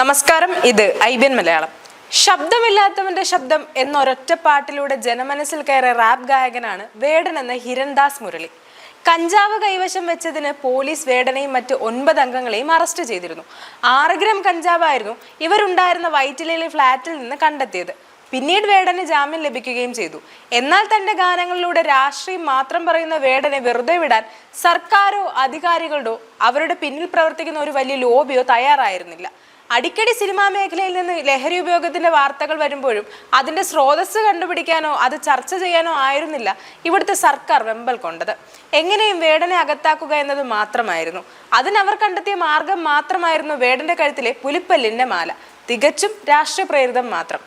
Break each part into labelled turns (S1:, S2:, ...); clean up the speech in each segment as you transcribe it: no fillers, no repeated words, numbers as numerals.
S1: നമസ്കാരം, ഇത് ഐബിഎൻ മലയാളം. ശബ്ദമില്ലാത്തവന്റെ ശബ്ദം എന്നൊരൊറ്റ പാട്ടിലൂടെ ജനമനസ്സിൽ കയറിയ റാപ്പ് ഗായകനാണ് വേടൻ എന്ന ഹിരൺദാസ് മുരളി. കഞ്ചാവ് കൈവശം വെച്ചതിന് പോലീസ് വേടനെയും മറ്റ് 9 അംഗങ്ങളെയും അറസ്റ്റ് ചെയ്തിരുന്നു. 6 ഗ്രാം കഞ്ചാവായിരുന്നു ഇവരുണ്ടായിരുന്ന വൈറ്റിലയിലെ ഫ്ളാറ്റിൽ നിന്ന് കണ്ടെത്തിയത്. പിന്നീട് വേടന് ജാമ്യം ലഭിക്കുകയും ചെയ്തു. എന്നാൽ തന്റെ ഗാനങ്ങളിലൂടെ രാഷ്ട്രീയം മാത്രം പറയുന്ന വേടനെ വെറുതെ വിടാൻ സർക്കാരോ അധികാരികളോ അവരുടെ പിന്നിൽ പ്രവർത്തിക്കുന്ന ഒരു വലിയ ലോബിയോ തയ്യാറായിരുന്നില്ല. അടിക്കടി സിനിമാ മേഖലയിൽ നിന്ന് ലഹരി ഉപയോഗത്തിന്റെ വാർത്തകൾ വരുമ്പോഴും അതിന്റെ സ്രോതസ് കണ്ടുപിടിക്കാനോ അത് ചർച്ച ചെയ്യാനോ ആയിരുന്നില്ല ഇവിടുത്തെ സർക്കാർ വെമ്പൽ കൊണ്ടത്. എങ്ങനെയും വേടനെ അകത്താക്കുക എന്നത് മാത്രമായിരുന്നു. അതിനവർ കണ്ടെത്തിയ മാർഗം മാത്രമായിരുന്നു വേടന്റെ കഴുത്തിലെ പുലിപ്പല്ലിന്റെ മാല. തികച്ചും രാഷ്ട്രീയ പ്രേരിതം മാത്രം.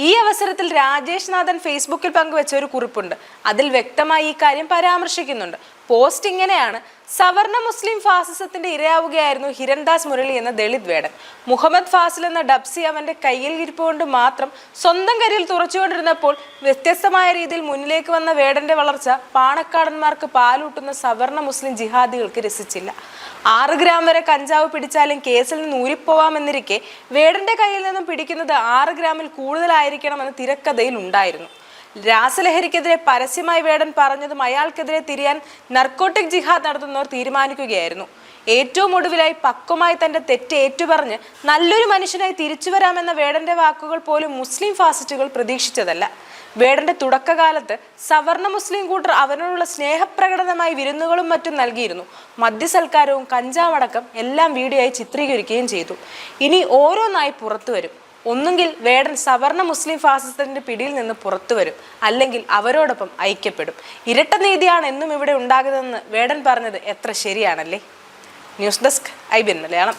S1: ഈ അവസരത്തിൽ രാജേഷ് നാഥൻ ഫേസ്ബുക്കിൽ പങ്കുവെച്ച ഒരു കുറിപ്പുണ്ട്. അതിൽ വ്യക്തമായി ഈ കാര്യം പരാമർശിക്കുന്നുണ്ട്. പോസ്റ്റ് ഇങ്ങനെയാണ്: സവർണ മുസ്ലിം ഫാസിസത്തിന്റെ ഇരയാവുകയായിരുന്നു ഹിരൺദാസ് മുരളി എന്ന ദളിത് വേടൻ. മുഹമ്മദ് ഫാസിൽ എന്ന ഡബ്സി അവന്റെ കയ്യിൽ ഇരിപ്പുകൊണ്ട് മാത്രം സ്വന്തം കരിയിൽ തുറച്ചുകൊണ്ടിരുന്നപ്പോൾ വ്യത്യസ്തമായ രീതിയിൽ മുന്നിലേക്ക് വന്ന വേടന്റെ വളർച്ച പാണക്കാടന്മാർക്ക് പാലൂട്ടുന്ന സവർണ മുസ്ലിം ജിഹാദികൾക്ക് രസിച്ചില്ല. 6 ഗ്രാം വരെ കഞ്ചാവ് പിടിച്ചാലും കേസിൽ നിന്ന് ഊരിപ്പോവാമെന്നിരിക്കെ വേടന്റെ കയ്യിൽ നിന്നും പിടിക്കുന്നത് 6 ഗ്രാമിൽ കൂടുതലായിരിക്കണമെന്ന് തിരക്കഥയിൽ ഉണ്ടായിരുന്നു. രാസലഹരിക്കെതിരെ പരസ്യമായി വേടൻ പറഞ്ഞതും അയാൾക്കെതിരെ തിരിയാൻ നർക്കോട്ടിക് ജിഹാദ് നടത്തുന്നവർ തീരുമാനിക്കുകയായിരുന്നു. ഏറ്റവും ഒടുവിലായി പക്വമായി തന്റെ തെറ്റ് ഏറ്റുപറഞ്ഞ് നല്ലൊരു മനുഷ്യനായി തിരിച്ചു വരാമെന്ന വേടന്റെ വാക്കുകൾ പോലും മുസ്ലിം ഫാസിസ്റ്റുകൾ പ്രതീക്ഷിച്ചതല്ല. വേടന്റെ തുടക്കകാലത്ത് സവർണ മുസ്ലിം കൂട്ടർ അവനോടുള്ള സ്നേഹപ്രകടനമായി വിരുന്നുകളും മറ്റും നൽകിയിരുന്നു. മദ്യസൽക്കാരവും കഞ്ചാവടക്കം എല്ലാം വീഡിയോയായി ചിത്രീകരിക്കുകയും ചെയ്തു. ഇനി ഓരോന്നായി പുറത്തു വരും. ഒന്നുകിൽ വേടൻ സവർണ മുസ്ലിം ഫാസിസത്തിന്റെ പിടിയിൽ നിന്ന് പുറത്തു വരും, അല്ലെങ്കിൽ അവരോടൊപ്പം ഐക്യപ്പെടും. ഇരട്ട നീതിയാണ് എന്നും ഇവിടെ ഉണ്ടാകുന്നതെന്ന് വേടൻ പറഞ്ഞത് എത്ര ശരിയാണല്ലേ. News desk IBN Malayalam.